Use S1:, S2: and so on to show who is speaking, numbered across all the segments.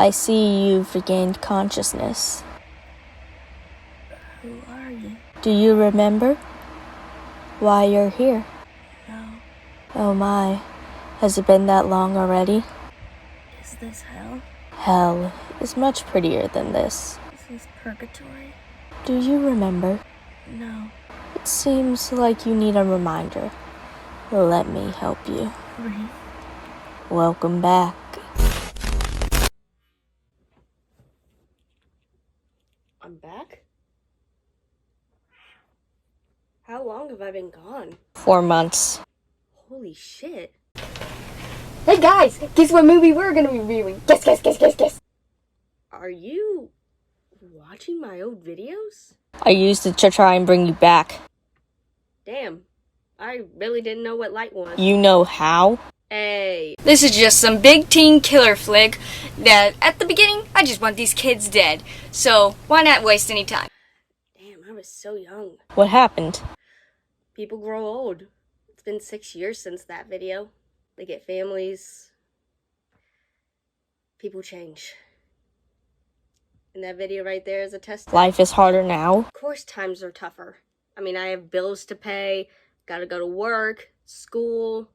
S1: I see you've regained consciousness.
S2: Who are you?
S1: Do you remember why you're here?
S2: No.
S1: Oh my, has it been that long already?
S2: Is this hell?
S1: Hell is much prettier than this.
S2: Is this purgatory?
S1: Do you remember?
S2: No.
S1: It seems like you need a reminder. Let me help you.
S2: Great.
S1: Welcome back.
S2: I'm back? How long have I been gone?
S1: 4 months.
S2: Holy shit.
S3: Hey guys, guess what movie we're gonna be reviewing? Guess.
S2: Are you watching my old videos?
S1: I used it to try and bring you back.
S2: Damn. I really didn't know what light was.
S1: You know how?
S2: Hey.
S3: This is just some big teen killer flick that at the beginning, I just want these kids dead. So why not waste any time?
S2: Damn, I was so young.
S1: What happened?
S2: People grow old. It's been 6 years since that video. They get families. People change. And that video right there is a test.
S1: Life is harder now.
S2: Of course times are tougher. I mean, I have bills to pay, gotta go to work, school.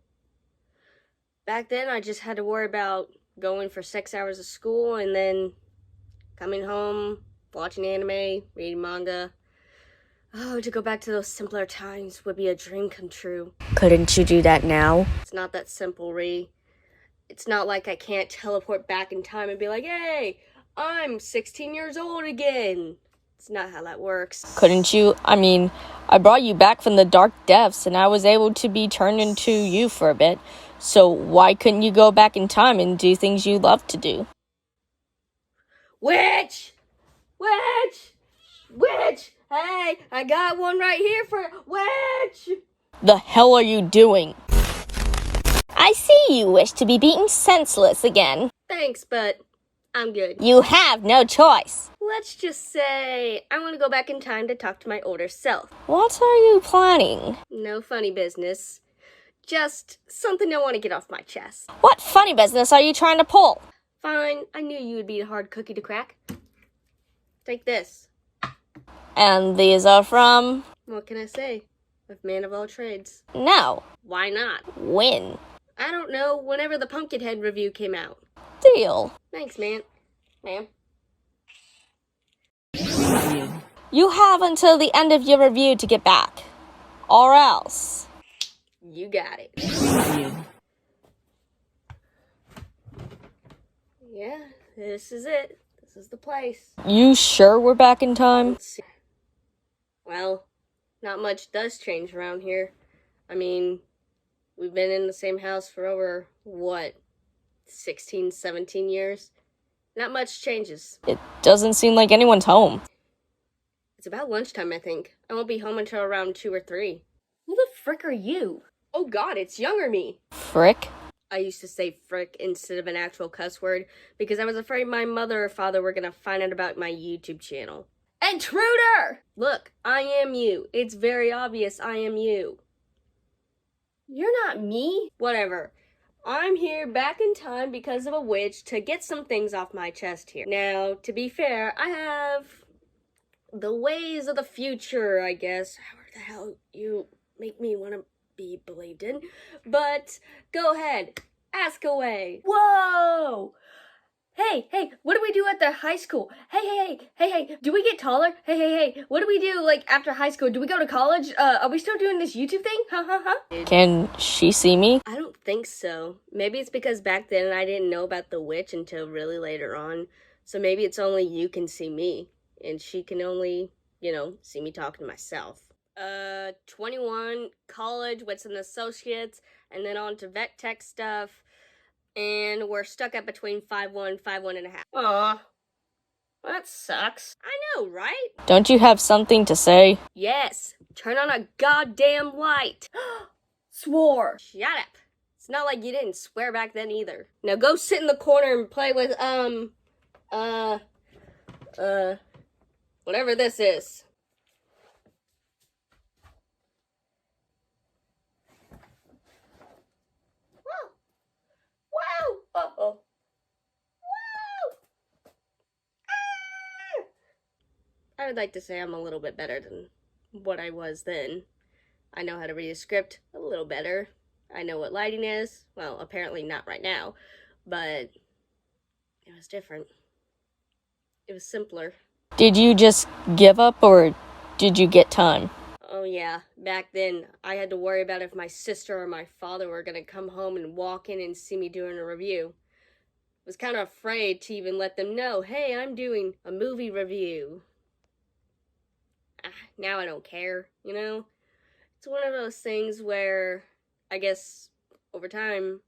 S2: Back then, I just had to worry about going for 6 hours of school and then coming home, watching anime, reading manga. Oh, to go back to those simpler times would be a dream come true.
S1: Couldn't you do that now?
S2: It's not that simple, Ree. It's not like I can't teleport back in time and be like, hey, I'm 16 years old again. It's not how that works.
S1: Couldn't you? I brought you back from the dark depths and I was able to be turned into you for a bit. So why couldn't you go back in time and do things you love to do?
S2: Witch! Hey, I got one right here for Witch!
S1: The hell are you doing? I see you wish to be beaten senseless again.
S2: Thanks, but I'm good.
S1: You have no choice.
S2: Let's just say I want to go back in time to talk to my older self.
S1: What are you planning?
S2: No funny business. Just something I want to get off my chest.
S1: What funny business are you trying to pull?
S2: Fine, I knew you would be a hard cookie to crack. Take this.
S1: And these are from?
S2: What can I say? A man of all trades.
S1: No.
S2: Why not?
S1: When?
S2: I don't know, whenever the Pumpkinhead review came out.
S1: Deal.
S2: Thanks, man. Ma'am.
S1: You have until the end of your review to get back. Or else.
S2: You got it. Yeah, this is it. This is the place.
S1: You sure we're back in time?
S2: Let's see. Well, not much does change around here. I mean, we've been in the same house for over, 16, 17 years? Not much changes.
S1: It doesn't seem like anyone's home.
S2: It's about lunchtime, I think. I won't be home until around 2 or 3. Who the frick are you? Oh god, it's younger me.
S1: Frick?
S2: I used to say frick instead of an actual cuss word because I was afraid my mother or father were gonna find out about my YouTube channel. Intruder! Look, I am you. It's very obvious I am you. You're not me. Whatever. I'm here back in time because of a witch to get some things off my chest here. Now, to be fair, I have the ways of the future, I guess. However the hell you make me want to be believed in. But go ahead. Ask away. Whoa! Hey, what do we do at the high school? Hey, do we get taller? Hey, what do we do, after high school? Do we go to college? Are we still doing this YouTube thing?
S1: Can she see me?
S2: I don't think so. Maybe it's because back then I didn't know about the witch until really later on. So maybe it's only you can see me. And she can only, see me talking to myself. 21, college with an associates, and then on to vet tech stuff. And we're stuck at between 5'1", 5'1.5". Aw, that sucks. I know, right?
S1: Don't you have something to say?
S2: Yes, turn on a goddamn light. Swore. Shut up. It's not like you didn't swear back then either. Now go sit in the corner and play with, whatever this is. Wow! Uh-oh. Wow! I'd like to say I'm a little bit better than what I was then. I know how to read a script a little better. I know what lighting is. Well, apparently not right now, but it was different. It was simpler.
S1: Did you just give up or did you get time?
S2: Oh yeah, back then I had to worry about if my sister or my father were gonna come home and walk in and see me doing a review. Was kind of afraid to even let them know, hey, I'm doing a movie review. Now I don't care, you know? It's one of those things where I guess over time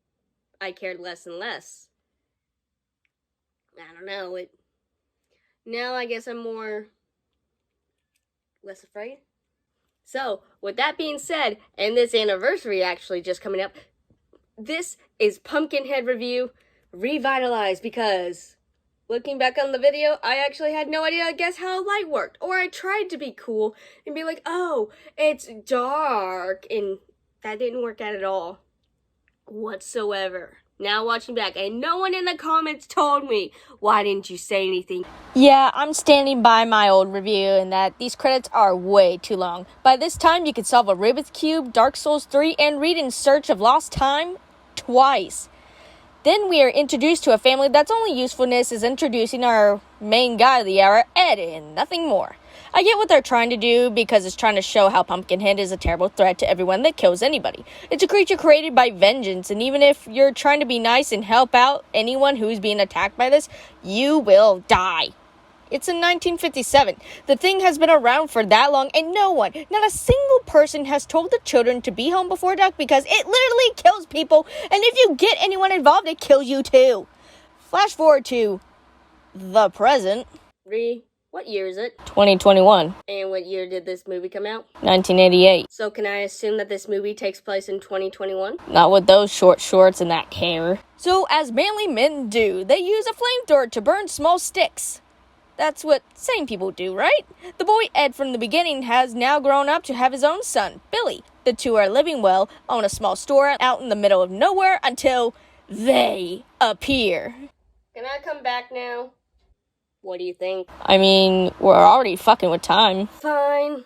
S2: I cared less and less. I don't know, now I guess I'm less afraid. So, with that being said, and this anniversary actually just coming up, this is Pumpkinhead Review Revitalized, because looking back on the video, I actually had no idea, I guess, how light worked. Or I tried to be cool and be like, oh, it's dark. And that didn't work out at all. Whatsoever. Now watching back, and no one in the comments told me, why didn't you say anything?
S1: Yeah, I'm standing by my old review and that these credits are way too long. By this time, you could solve a Rubik's Cube, Dark Souls 3, and read In Search of Lost Time twice. Then we are introduced to a family that's only usefulness is introducing our main guy of the hour, Ed, and nothing more. I get what they're trying to do because it's trying to show how Pumpkinhead is a terrible threat to everyone that kills anybody. It's a creature created by vengeance, and even if you're trying to be nice and help out anyone who's being attacked by this, you will die. It's in 1957. The thing has been around for that long, and no one, not a single person, has told the children to be home before dark because it literally kills people, and if you get anyone involved, it kills you too. Flash forward to the present.
S2: What year is it?
S1: 2021.
S2: And what year did this movie come out?
S1: 1988.
S2: So can I assume that this movie takes place in 2021?
S1: Not with those short shorts and that hair. So, as manly men do, they use a flamethrower to burn small sticks. That's what sane people do, right? The boy Ed from the beginning has now grown up to have his own son, Billy. The two are living well, own a small store out in the middle of nowhere until they appear.
S2: Can I come back now? What do you think?
S1: I mean, we're already fucking with time.
S2: Fine.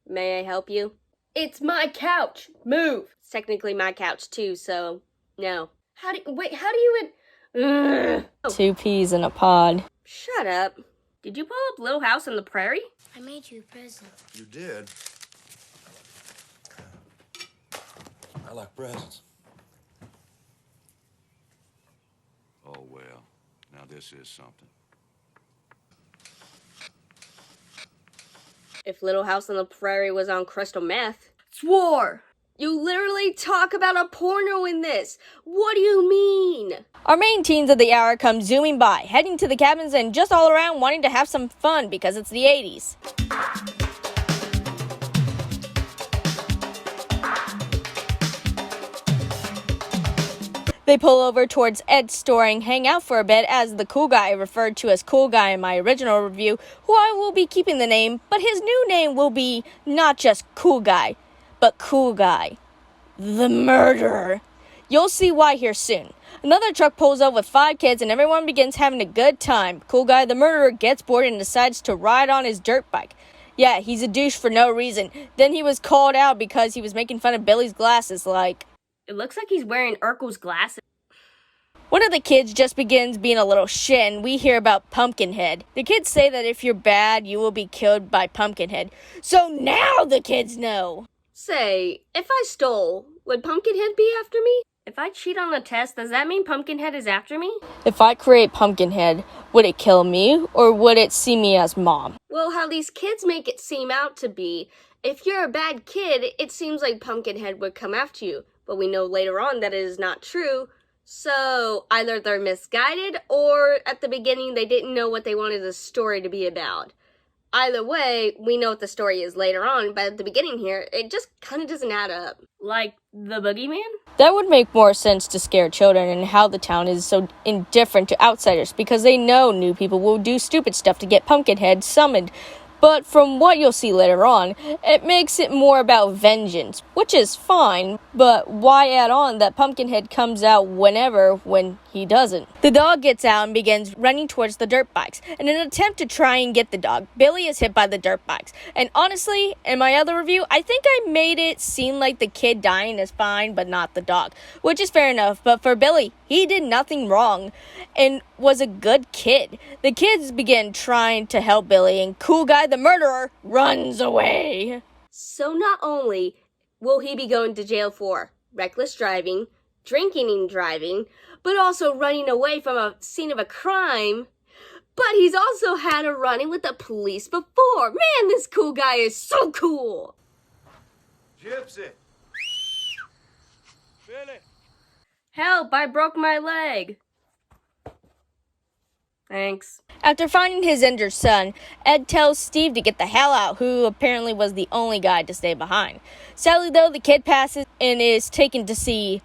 S2: May I help you? It's my couch. Move. It's technically my couch too, so no. How do you Ugh.
S1: Two peas in a pod.
S2: Shut up. Did you pull up Little House on the Prairie?
S4: I made you a present.
S5: You did? I like presents. Oh, well. Now this is something.
S2: If Little House on the Prairie was on crystal meth. Swore! You literally talk about a porno in this. What do you mean?
S1: Our main teens of the hour come zooming by, heading to the cabins and just all around wanting to have some fun because it's the 80s. They pull over towards Ed's store and hang out for a bit as the cool guy, referred to as cool guy in my original review, who I will be keeping the name, but his new name will be not just cool guy, but cool guy. The murderer. You'll see why here soon. Another truck pulls up with 5 kids and everyone begins having a good time. Cool guy, the murderer, gets bored and decides to ride on his dirt bike. Yeah, he's a douche for no reason. Then he was called out because he was making fun of Billy's glasses like...
S2: It looks like he's wearing Urkel's glasses.
S1: One of the kids just begins being a little shit and we hear about Pumpkinhead. The kids say that if you're bad, you will be killed by Pumpkinhead. So now the kids know.
S2: Say, if I stole, would Pumpkinhead be after me? If I cheat on the test, does that mean Pumpkinhead is after me?
S1: If I create Pumpkinhead, would it kill me or would it see me as mom?
S2: Well, how these kids make it seem out to be, if you're a bad kid, it seems like Pumpkinhead would come after you. But we know later on that it is not true. So either they're misguided or at the beginning they didn't know what they wanted the story to be about. Either way, we know what the story is later on, but at the beginning here, it just kind of doesn't add up. Like the boogeyman?
S1: That would make more sense to scare children and how the town is so indifferent to outsiders because they know new people will do stupid stuff to get Pumpkinhead summoned. But from what you'll see later on, it makes it more about vengeance, which is fine, but why add on that Pumpkinhead comes out when he doesn't? The dog gets out and begins running towards the dirt bikes. In an attempt to try and get the dog, Billy is hit by the dirt bikes. And honestly, in my other review, I think I made it seem like the kid dying is fine, but not the dog, which is fair enough. But for Billy, he did nothing wrong and was a good kid. The kids begin trying to help Billy, and Cool Guy the murderer runs away.
S2: So not only will he be going to jail for reckless driving, drinking and driving, but also running away from a scene of a crime, but he's also had a run-in with the police before. Man, this Cool Guy is so cool.
S5: Gypsy! Billy!
S2: Help, I broke my leg. Thanks.
S1: After finding his injured son, Ed tells Steve to get the hell out, who apparently was the only guy to stay behind. Sadly though, the kid passes and is taken to see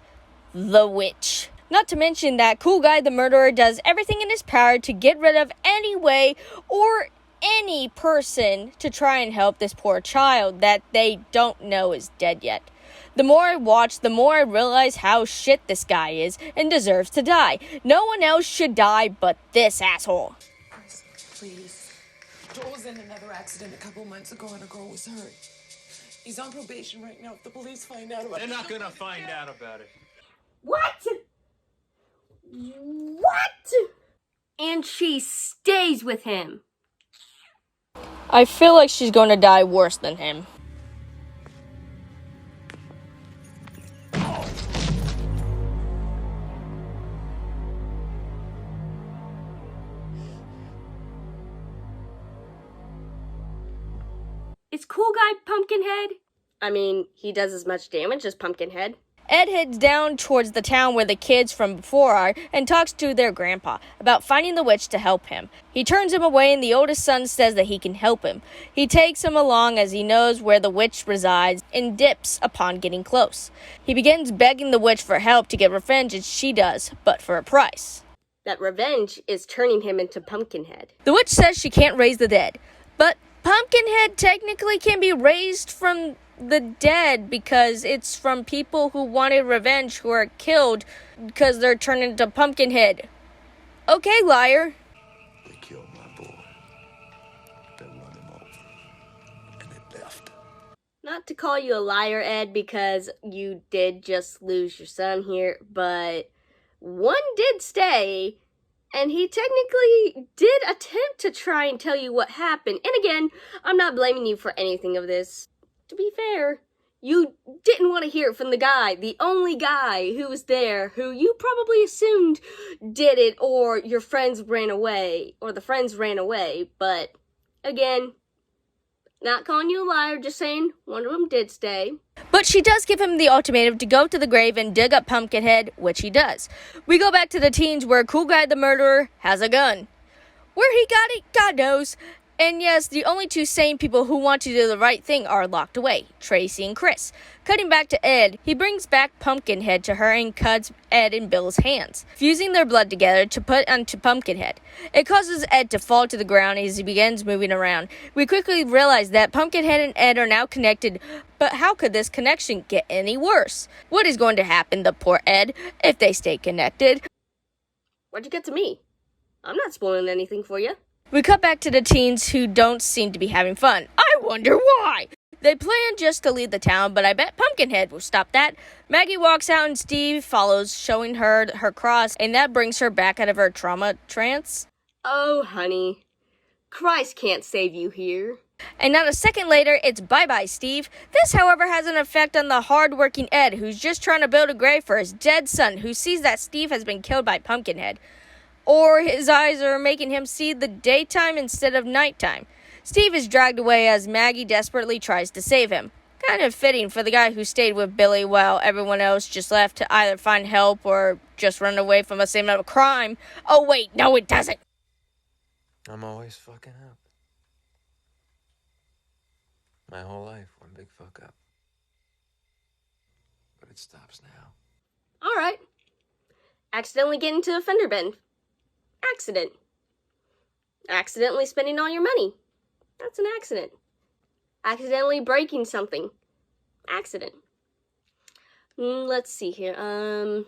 S1: the witch. Not to mention that Cool Guy the murderer does everything in his power to get rid of any way or any person to try and help this poor child that they don't know is dead yet. The more I watch, the more I realize how shit this guy is and deserves to die. No one else should die but this asshole.
S4: Please. Joel was in another accident a couple months ago and a girl was hurt. He's on probation right now. If the police find out about it...
S6: They're not gonna find out about it.
S2: What? What? And she stays with him.
S1: I feel like she's going to die worse than him.
S2: Is Cool Guy Pumpkinhead? I mean, he does as much damage as Pumpkinhead.
S1: Ed heads down towards the town where the kids from before are and talks to their grandpa about finding the witch to help him. He turns him away and the oldest son says that he can help him. He takes him along as he knows where the witch resides and dips upon getting close. He begins begging the witch for help to get revenge as she does, but for a price.
S2: That revenge is turning him into Pumpkinhead.
S1: The witch says she can't raise the dead, but Pumpkinhead technically can be raised from the dead because it's from people who wanted revenge who are killed because they're turned into Pumpkinhead. Okay, liar.
S5: They killed my boy. They run him over. And they left.
S2: Not to call you a liar, Ed, because you did just lose your son here, but one did stay, and he technically did attempt to try and tell you what happened. And again, I'm not blaming you for anything of this. To be fair, you didn't want to hear it from the guy, the only guy who was there, who you probably assumed did it, or your friends ran away, or the friends ran away. But again, not calling you a liar, just saying one of them did stay.
S1: But she does give him the ultimatum to go to the grave and dig up Pumpkinhead, which he does. We go back to the teens where Cool Guy the murderer has a gun. Where he got it, God knows. And yes, the only two sane people who want to do the right thing are locked away, Tracy and Chris. Cutting back to Ed, he brings back Pumpkinhead to her and cuts Ed and Bill's hands, fusing their blood together to put onto Pumpkinhead. It causes Ed to fall to the ground as he begins moving around. We quickly realize that Pumpkinhead and Ed are now connected, but how could this connection get any worse? What is going to happen to poor Ed if they stay connected?
S2: What'd you get to me? I'm not spoiling anything for you.
S1: We cut back to the teens who don't seem to be having fun. I wonder why. They plan just to leave the town, but I bet Pumpkinhead will stop that. Maggie walks out and Steve follows, showing her her cross, and that brings her back out of her trauma trance.
S2: Oh, honey. Christ can't save you here.
S1: And not a second later, it's bye-bye, Steve. This, however, has an effect on the hard-working Ed, who's just trying to build a grave for his dead son, who sees that Steve has been killed by Pumpkinhead. Or his eyes are making him see the daytime instead of nighttime. Steve is dragged away as Maggie desperately tries to save him. Kind of fitting for the guy who stayed with Billy while everyone else just left to either find help or just run away from a same of a crime. Oh wait, no it doesn't.
S6: I'm always fucking up. My whole life, one big fuck up. But it stops now.
S2: Alright. Accidentally get into a fender bend. Accident. Accidentally spending all your money. That's an accident. Accidentally breaking something. Accident. Let's see here. Oh,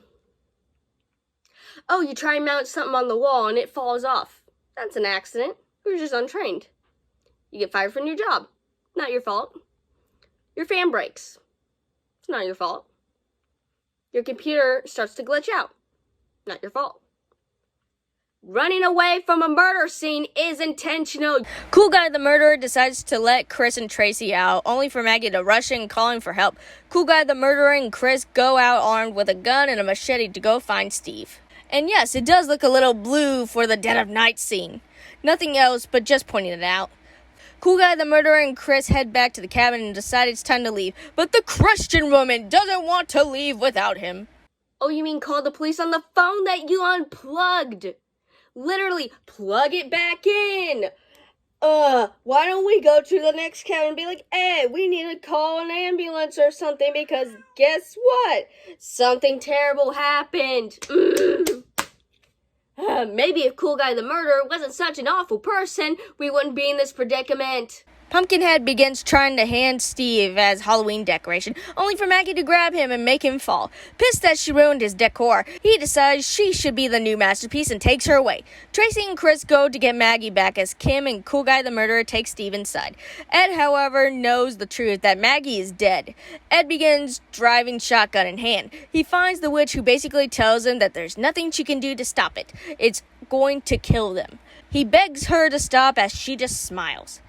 S2: you try and mount something on the wall and it falls off. That's an accident. You're just untrained. You get fired from your job. Not your fault. Your fan breaks. It's not your fault. Your computer starts to glitch out. Not your fault. Running away from a murder scene is intentional.
S1: Cool Guy the murderer decides to let Chris and Tracy out, only for Maggie to rush in calling for help. Cool Guy the murderer and Chris go out armed with a gun and a machete to go find Steve. And yes, it does look a little blue for the dead of night scene. Nothing else, but just pointing it out. Cool Guy the murderer and Chris head back to the cabin and decide it's time to leave. But the Christian woman doesn't want to leave without him.
S2: Oh, you mean call the police on the phone that you unplugged? Literally, plug it back in. Why don't we go to the next cabin and be like, hey, we need to call an ambulance or something because guess what? Something terrible happened. Maybe if Cool Guy the murderer wasn't such an awful person, we wouldn't be in this predicament.
S1: Pumpkinhead begins trying to hand Steve as Halloween decoration, only for Maggie to grab him and make him fall. Pissed that she ruined his decor, he decides she should be the new masterpiece and takes her away. Tracy and Chris go to get Maggie back as Kim and Cool Guy the murderer take Steve inside. Ed, however, knows the truth that Maggie is dead. Ed begins driving shotgun in hand. He finds the witch who basically tells him that there's nothing she can do to stop it. It's going to kill them. He begs her to stop as she just smiles.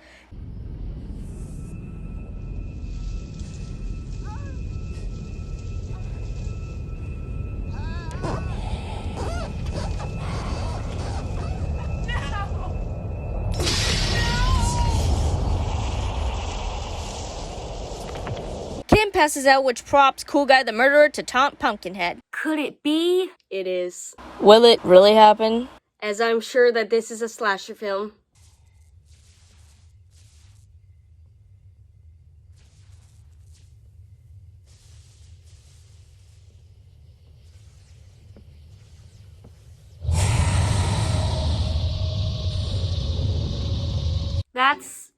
S1: Kim passes out, which prompts Cool Guy the murderer to taunt Pumpkinhead.
S2: Could it be? It is.
S1: Will it really happen?
S2: As I'm sure that this is a slasher film. That's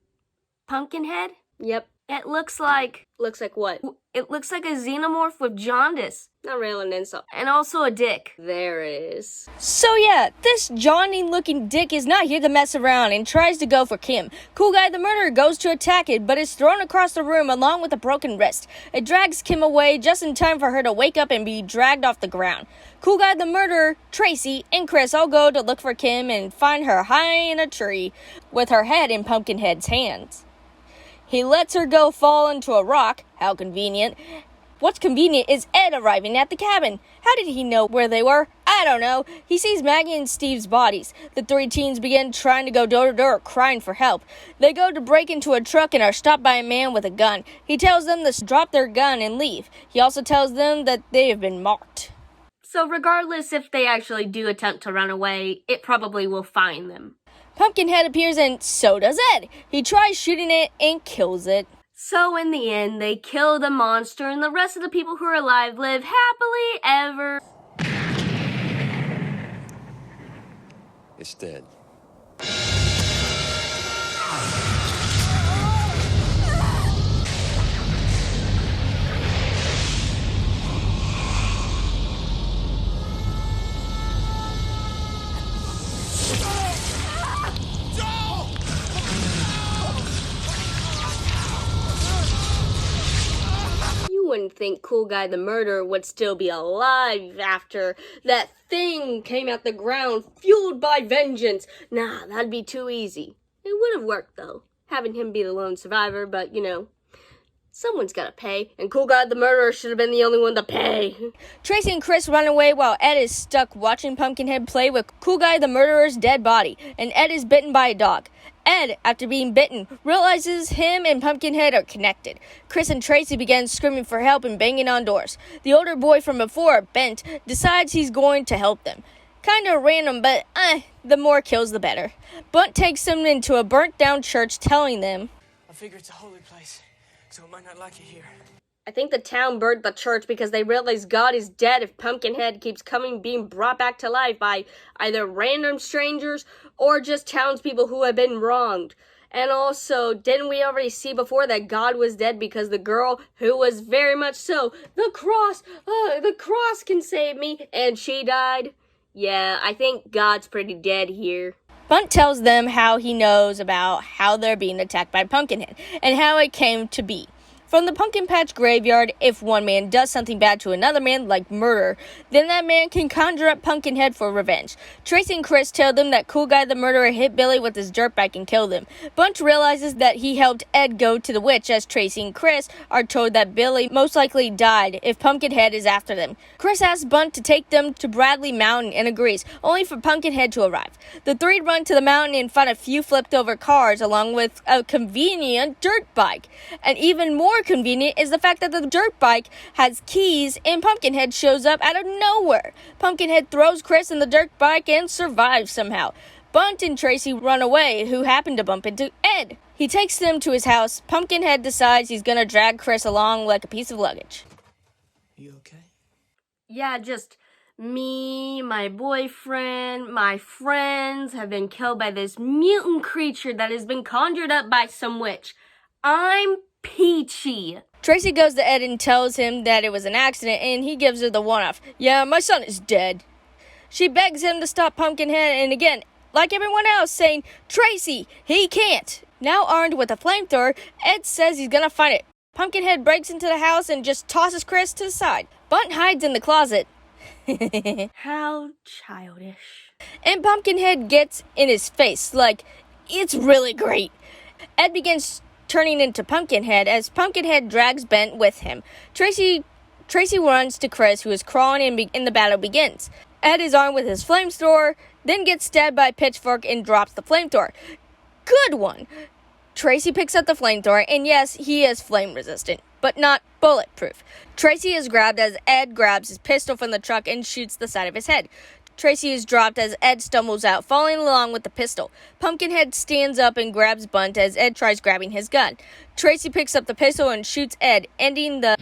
S2: Pumpkinhead? Yep. It looks like... Looks like what? It looks like a xenomorph with jaundice. Not really an insult. And also a dick. There it is.
S1: So yeah, this Johnny-looking dick is not here to mess around and tries to go for Kim. Cool Guy the murderer goes to attack it, but is thrown across the room along with a broken wrist. It drags Kim away just in time for her to wake up and be dragged off the ground. Cool Guy the murderer, Tracy, and Chris all go to look for Kim and find her high in a tree with her head in Pumpkinhead's hands. He lets her go fall into a rock. How convenient. What's convenient is Ed arriving at the cabin. How did he know where they were? I don't know. He sees Maggie and Steve's bodies. The three teens begin trying to go door to door, crying for help. They go to break into a truck and are stopped by a man with a gun. He tells them to drop their gun and leave. He also tells them that they have been marked.
S2: So regardless if they actually do attempt to run away, it probably will find them.
S1: Pumpkinhead appears and so does Ed. He tries shooting it and kills it.
S2: So in the end, they kill the monster and the rest of the people who are alive live happily ever.
S5: It's dead.
S2: Wouldn't think Cool Guy the murderer would still be alive after that thing came out the ground fueled by vengeance. Nah, that'd be too easy. It would have worked though, having him be the lone survivor, but you know, someone's gotta pay, and Cool Guy the murderer should have been the only one to pay.
S1: Tracy and Chris run away while Ed is stuck watching Pumpkinhead play with Cool Guy the murderer's dead body, and Ed is bitten by a dog. Ed, after being bitten, realizes him and Pumpkinhead are connected. Chris and Tracy begin screaming for help and banging on doors. The older boy from before, Bent, decides he's going to help them. Kinda random, but the more kills the better. Bunt takes them into a burnt-down church, telling them,
S4: I figure it's a holy place, so it might not like it here.
S2: I think the town burned the church because they realize God is dead if Pumpkinhead keeps being brought back to life by either random strangers or just townspeople who have been wronged. And also, didn't we already see before that God was dead because the girl who was very much so, the cross can save me, and she died? Yeah, I think God's pretty dead here.
S1: Bunt tells them how he knows about how they're being attacked by Pumpkinhead and how it came to be. From the Pumpkin Patch graveyard, if one man does something bad to another man, like murder, then that man can conjure up Pumpkinhead for revenge. Tracy and Chris tell them that Cool Guy the murderer hit Billy with his dirt bike and killed him. Bunch realizes that he helped Ed go to the witch, as Tracy and Chris are told that Billy most likely died if Pumpkinhead is after them. Chris asks Bunt to take them to Bradley Mountain and agrees, only for Pumpkinhead to arrive. The three run to the mountain and find a few flipped over cars along with a convenient dirt bike. And even more convenient is the fact that the dirt bike has keys and Pumpkinhead shows up out of nowhere. Pumpkinhead throws Chris in the dirt bike and survives somehow. Bunt and Tracy run away, who happen to bump into Ed. He takes them to his house. Pumpkinhead decides he's gonna drag Chris along like a piece of luggage.
S5: You okay?
S2: Yeah, just me, my boyfriend, my friends have been killed by this mutant creature that has been conjured up by some witch. I'm peachy.
S1: Tracy goes to Ed and tells him that it was an accident, and he gives her the one-off. Yeah, my son is dead. She begs him to stop Pumpkinhead, and again, like everyone else, saying, Tracy, he can't. Now armed with a flamethrower, Ed says he's gonna fight it. Pumpkinhead breaks into the house and just tosses Chris to the side. Bunt hides in the closet.
S2: How childish.
S1: And Pumpkinhead gets in his face, like, it's really great. Ed begins turning into Pumpkinhead as Pumpkinhead drags Bent with him. Tracy runs to Chris, who is crawling and the battle begins. Ed is armed with his flamethrower, then gets stabbed by a pitchfork and drops the flamethrower. Good one! Tracy picks up the flamethrower, and yes, he is flame resistant, but not bulletproof. Tracy is grabbed as Ed grabs his pistol from the truck and shoots the side of his head. Tracy is dropped as Ed stumbles out, falling along with the pistol. Pumpkinhead stands up and grabs Bunt as Ed tries grabbing his gun. Tracy picks up the pistol and shoots Ed, ending the...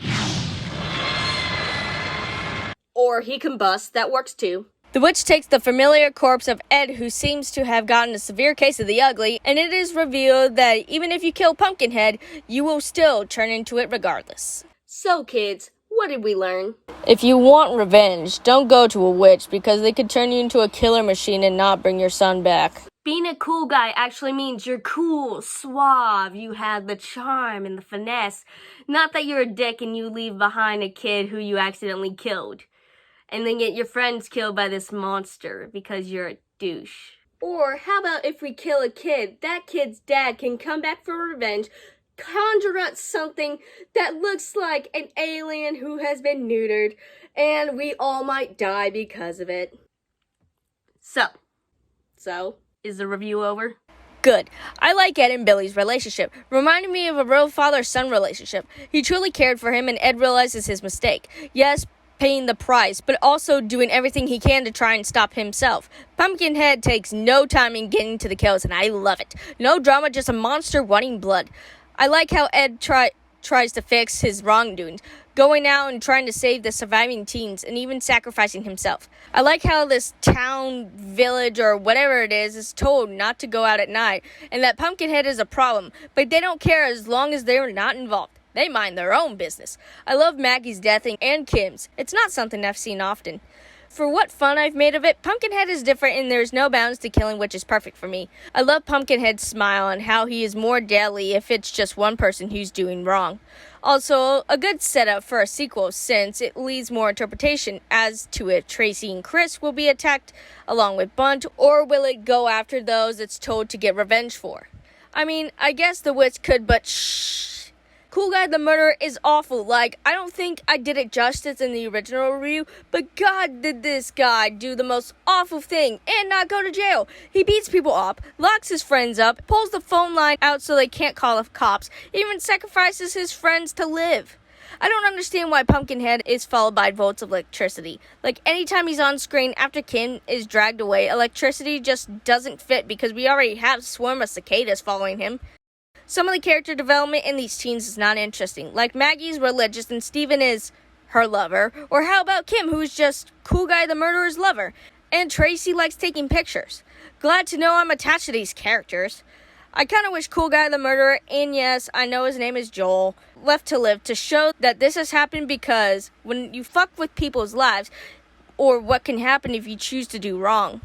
S2: Or he combusts, that works too.
S1: The witch takes the familiar corpse of Ed, who seems to have gotten a severe case of the ugly, and it is revealed that even if you kill Pumpkinhead, you will still turn into it regardless.
S2: So kids, what did we learn?
S1: If you want revenge, don't go to a witch because they could turn you into a killer machine and not bring your son back.
S2: Being a cool guy actually means you're cool, suave, you have the charm and the finesse. Not that you're a dick and you leave behind a kid who you accidentally killed. And then get your friends killed by this monster because you're a douche. Or how about if we kill a kid, that kid's dad can come back for revenge, conjure up something that looks like an alien who has been neutered, and we all might die because of it. So, is the review over?
S1: Good. I like Ed and Billy's relationship. Reminded me of a real father-son relationship. He truly cared for him, and Ed realizes his mistake. Yes, paying the price, but also doing everything he can to try and stop himself. Pumpkinhead takes no time in getting to the kills, and I love it. No drama, just a monster wanting blood. I like how Ed tries to fix his wrongdoings, going out and trying to save the surviving teens, and even sacrificing himself. I like how this town, village, or whatever it is told not to go out at night, and that Pumpkinhead is a problem, but they don't care as long as they're not involved. They mind their own business. I love Maggie's death and Kim's. It's not something I've seen often. For what fun I've made of it, Pumpkinhead is different and there's no bounds to killing, which is perfect for me. I love Pumpkinhead's smile and how he is more deadly if it's just one person who's doing wrong. Also, a good setup for a sequel since it leaves more interpretation as to if Tracy and Chris will be attacked along with Bunt, or will it go after those it's told to get revenge for. I mean, I guess the witch could, but shh. Cool Guy the Murderer is awful. Like, I don't think I did it justice in the original review, but God, did this guy do the most awful thing and not go to jail. He beats people up, locks his friends up, pulls the phone line out so they can't call the cops, even sacrifices his friends to live. I don't understand why Pumpkinhead is followed by volts of electricity. Like, anytime he's on screen after Kim is dragged away, electricity just doesn't fit because we already have a swarm of cicadas following him. Some of the character development in these teens is not interesting. Like, Maggie's religious and Steven is her lover. Or how about Kim, who's just Cool Guy the Murderer's lover? And Tracy likes taking pictures. Glad to know I'm attached to these characters. I kind of wish Cool Guy the Murderer, and yes, I know his name is Joel, left to live to show that this has happened, because when you fuck with people's lives, or what can happen if you choose to do wrong.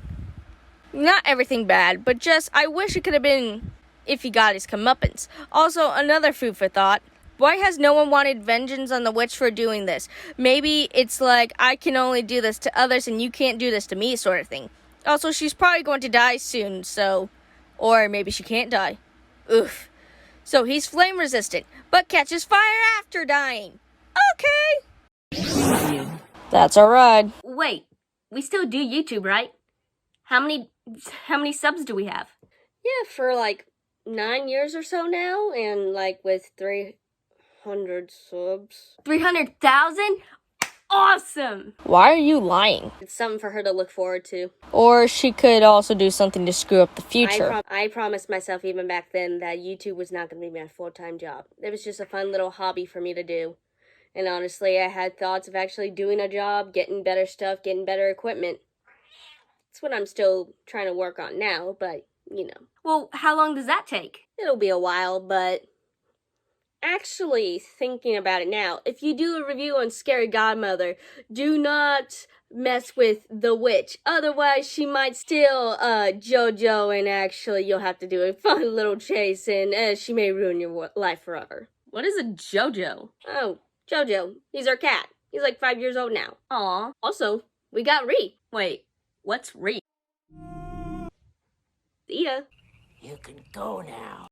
S1: Not everything bad, but just I wish it could have been if he got his comeuppance. Also, another food for thought. Why has no one wanted vengeance on the witch for doing this? Maybe it's like, I can only do this to others and you can't do this to me sort of thing. Also, she's probably going to die soon, so... Or maybe she can't die. Oof. So he's flame resistant, but catches fire after dying. Okay. That's alright.
S2: Wait, we still do YouTube, right? How many subs do we have? Yeah, for like 9 years or so now, and like with 300 subs. 300,000? Awesome!
S1: Why are you lying?
S2: It's something for her to look forward to.
S1: Or she could also do something to screw up the future.
S2: I promised myself even back then that YouTube was not going to be my full-time job. It was just a fun little hobby for me to do. And honestly, I had thoughts of actually doing a job, getting better stuff, getting better equipment. It's what I'm still trying to work on now, but, you know.
S3: Well, how long does that take?
S2: It'll be a while, but... Actually, thinking about it now, if you do a review on Scary Godmother, do not mess with the witch. Otherwise, she might steal JoJo, and actually you'll have to do a fun little chase, and she may ruin your life forever.
S3: What is a JoJo?
S2: Oh, JoJo. He's our cat. He's like 5 years old now.
S3: Aw.
S2: Also, we got Ree.
S3: Wait, what's Reed?
S2: See ya.
S4: You can go now.